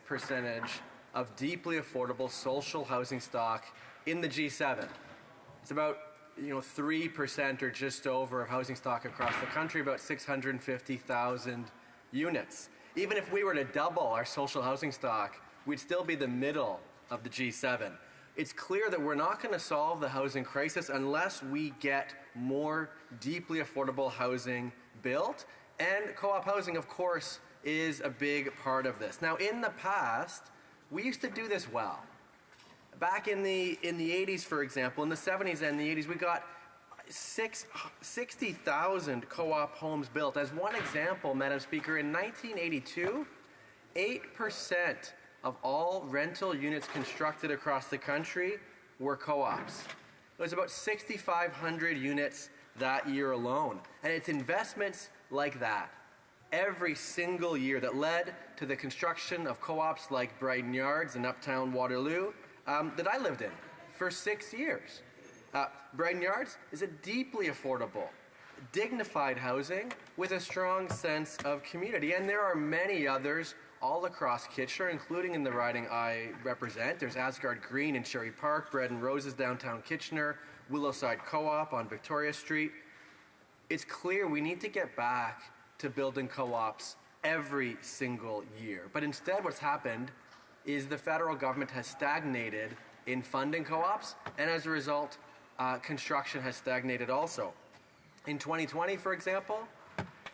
percentage of deeply affordable social housing stock in the G7. It's about 3% or just over of housing stock across the country, about 650,000 units. Even if we were to double our social housing stock, we'd still be the middle of the G7. It's clear that we're not going to solve the housing crisis unless we get more deeply affordable housing built, and co-op housing, of course, is a big part of this. Now, in the past, we used to do this well. Back in the 80s, for example, in the 70s and the 80s, we got 60,000 co-op homes built. As one example, Madam Speaker, in 1982, 8% of all rental units constructed across the country were co-ops. It was about 6,500 units that year alone. And it's investments like that every single year that led to the construction of co-ops like Brighton Yards in Uptown Waterloo that I lived in for 6 years. Brighton Yards is a deeply affordable, dignified housing with a strong sense of community. And there are many others all across Kitchener, including in the riding I represent. There's Asgard Green in Cherry Park, Bread and Roses downtown Kitchener, Willowside Co-op on Victoria Street. It's clear we need to get back to building co-ops every single year. But instead what's happened is the federal government has stagnated in funding co-ops, and as a result, construction has stagnated also. In 2020, for example,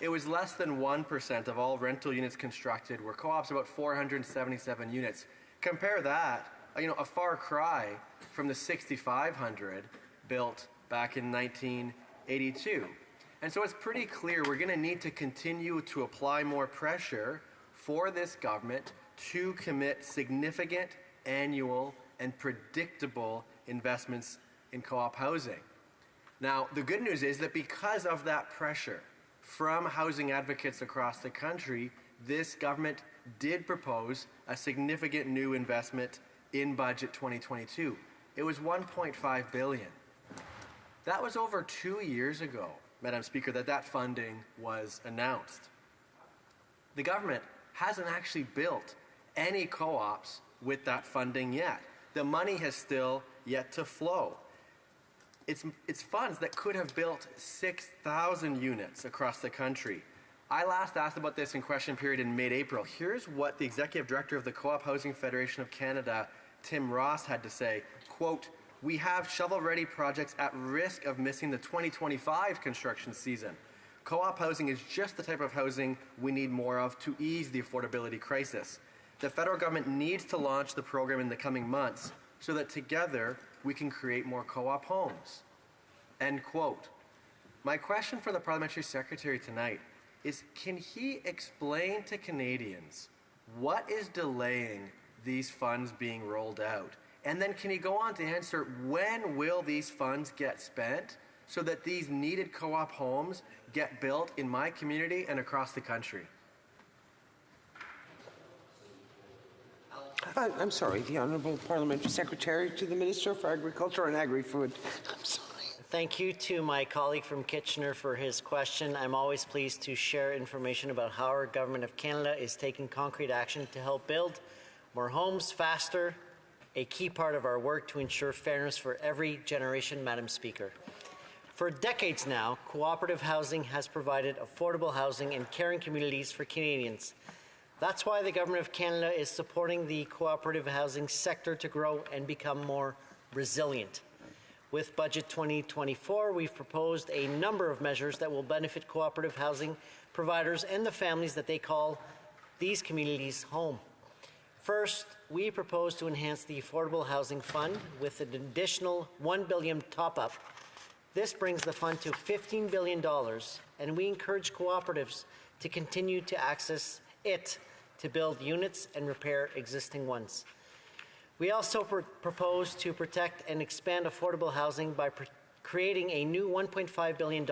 it was less than 1% of all rental units constructed were co-ops, about 477 units. Compare that, a far cry from the 6,500 built back in 1982. And so it's pretty clear we're going to need to continue to apply more pressure for this government to commit significant annual and predictable investments in co-op housing. Now, the good news is that because of that pressure from housing advocates across the country, this government did propose a significant new investment in Budget 2022. It was $1.5 billion. That was over 2 years ago, Madam Speaker, that funding was announced. The government hasn't actually built any co-ops with that funding yet. The money has still yet to flow. It's funds that could have built 6,000 units across the country. I last asked about this in question period in mid-April. Here's what the Executive Director of the Co-op Housing Federation of Canada, Tim Ross, had to say, quote, "We have shovel-ready projects at risk of missing the 2025 construction season. Co-op housing is just the type of housing we need more of to ease the affordability crisis. The federal government needs to launch the program in the coming months so that together we can create more co-op homes." End quote. My question for the Parliamentary Secretary tonight is, can he explain to Canadians what is delaying these funds being rolled out? And then can he go on to answer, when will these funds get spent so that these needed co-op homes get built in my community and across the country? I'm sorry, the Honourable Parliamentary Secretary to the Minister for Agriculture and Agri-Food. I'm sorry. Thank you to my colleague from Kitchener for his question. I'm always pleased to share information about how our Government of Canada is taking concrete action to help build more homes faster, a key part of our work to ensure fairness for every generation, Madam Speaker. For decades now, cooperative housing has provided affordable housing and caring communities for Canadians. That's why the Government of Canada is supporting the cooperative housing sector to grow and become more resilient. With Budget 2024, we've proposed a number of measures that will benefit cooperative housing providers and the families that they call these communities home. First, we propose to enhance the Affordable Housing Fund with an additional $1 billion top-up. This brings the fund to $15 billion, and we encourage cooperatives to continue to access it to build units and repair existing ones. We also propose to protect and expand affordable housing by creating a new $1.5 billion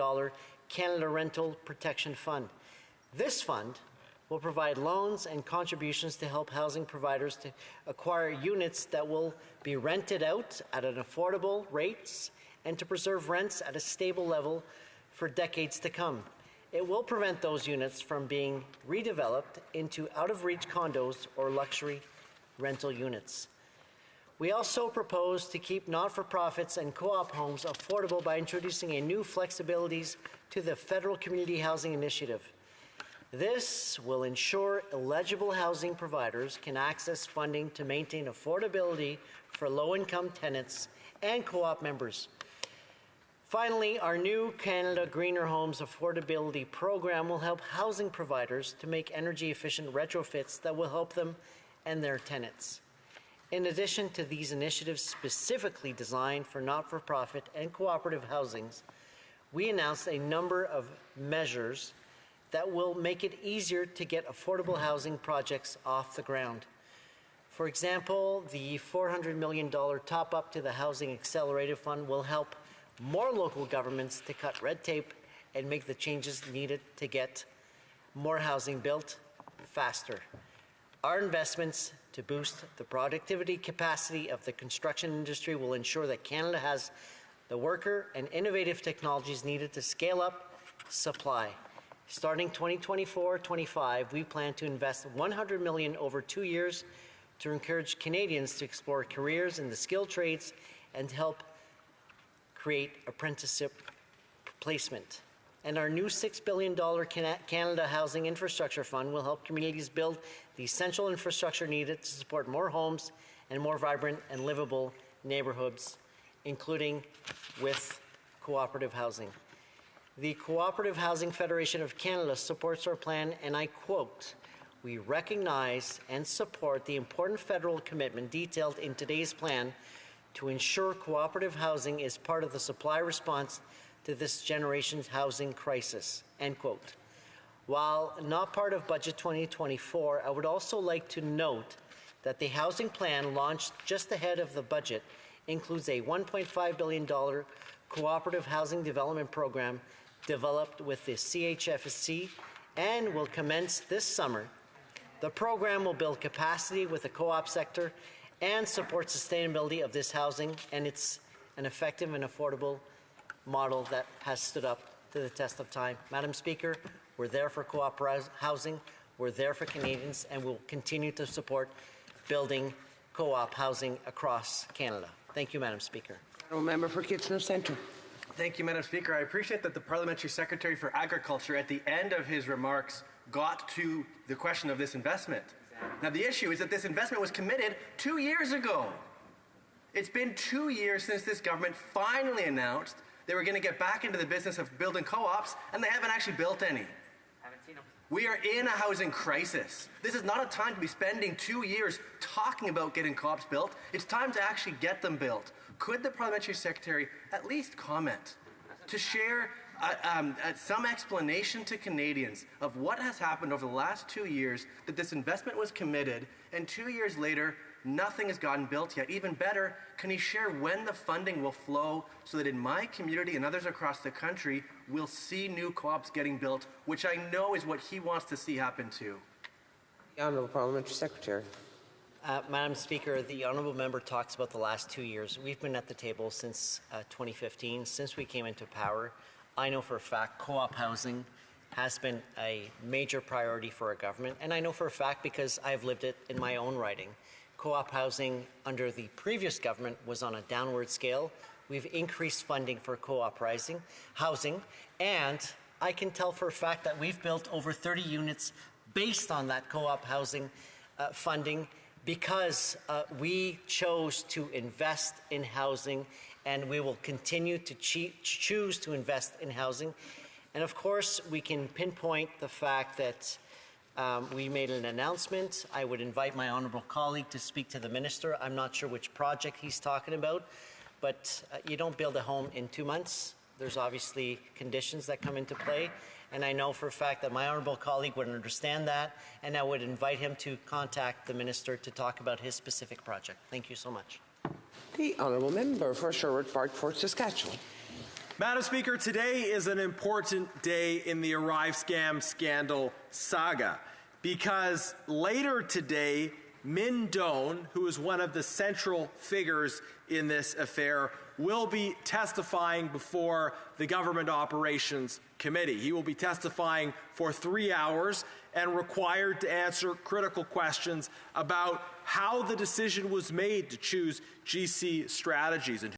Canada Rental Protection Fund. This fund will provide loans and contributions to help housing providers to acquire units that will be rented out at an affordable rates and to preserve rents at a stable level for decades to come. It will prevent those units from being redeveloped into out-of-reach condos or luxury rental units. We also propose to keep not-for-profits and co-op homes affordable by introducing a new flexibilities to the Federal Community Housing Initiative. This will ensure eligible housing providers can access funding to maintain affordability for low-income tenants and co-op members. Finally, our new Canada Greener Homes Affordability Program will help housing providers to make energy-efficient retrofits that will help them and their tenants. In addition to these initiatives specifically designed for not-for-profit and cooperative housings, we announced a number of measures that will make it easier to get affordable housing projects off the ground. For example, the $400 million top-up to the Housing Accelerated Fund will help more local governments to cut red tape and make the changes needed to get more housing built faster. Our investments to boost the productivity capacity of the construction industry will ensure that Canada has the worker and innovative technologies needed to scale up supply. Starting 2024-25, we plan to invest $100 million over 2 years to encourage Canadians to explore careers in the skilled trades and help create apprenticeship placement. And our new $6 billion Canada Housing Infrastructure Fund will help communities build the essential infrastructure needed to support more homes and more vibrant and livable neighborhoods, including with cooperative housing. The Cooperative Housing Federation of Canada supports our plan, and I quote, "We recognize and support the important federal commitment detailed in today's plan to ensure cooperative housing is part of the supply response to this generation's housing crisis," end quote. While not part of Budget 2024, I would also like to note that the housing plan launched just ahead of the budget includes a $1.5 billion cooperative housing development program developed with the CHFC and will commence this summer. The program will build capacity with the co-op sector and support sustainability of this housing, and it's an effective and affordable model that has stood up to the test of time. Madam Speaker, we're there for co-op housing, we're there for Canadians, and we'll continue to support building co-op housing across Canada. Thank you, Madam Speaker. Honourable Member for Kitchener Centre. Thank you, Madam Speaker. I appreciate that the Parliamentary Secretary for Agriculture at the end of his remarks got to the question of this investment. Now, the issue is that this investment was committed 2 years ago. It's been 2 years since this government finally announced they were going to get back into the business of building co-ops, and they haven't actually built any. We are in a housing crisis. This is not a time to be spending 2 years talking about getting co-ops built. It's time to actually get them built. Could the Parliamentary Secretary at least comment to share some explanation to Canadians of what has happened over the last 2 years, that this investment was committed, and 2 years later, nothing has gotten built yet? Even better, can he share when the funding will flow so that in my community and others across the country, we'll see new co-ops getting built, which I know is what he wants to see happen too? The Honourable Parliamentary Secretary. Madam Speaker, the Honourable Member talks about the last 2 years. We've been at the table since 2015, since we came into power. I know for a fact co-op housing has been a major priority for our government, and I know for a fact because I've lived it in my own writing. Co-op housing under the previous government was on a downward scale. We've increased funding for co-op housing, and I can tell for a fact that we've built over 30 units based on that co-op housing funding, because we chose to invest in housing, and we will continue to choose to invest in housing. And of course, we can pinpoint the fact that we made an announcement. I would invite my honourable colleague to speak to the minister. I'm not sure which project he's talking about, but you don't build a home in 2 months. There's obviously conditions that come into play. And I know for a fact that my honourable colleague would understand that, and I would invite him to contact the minister to talk about his specific project. Thank you so much. The Honourable Member for Sherwood Park, Fort Saskatchewan. Madam Speaker, today is an important day in the Arrive Scam scandal saga, because later today, Min Doan, who is one of the central figures in this affair, will be testifying before the Government Operations Committee. He will be testifying for 3 hours and required to answer critical questions about how the decision was made to choose GC Strategies and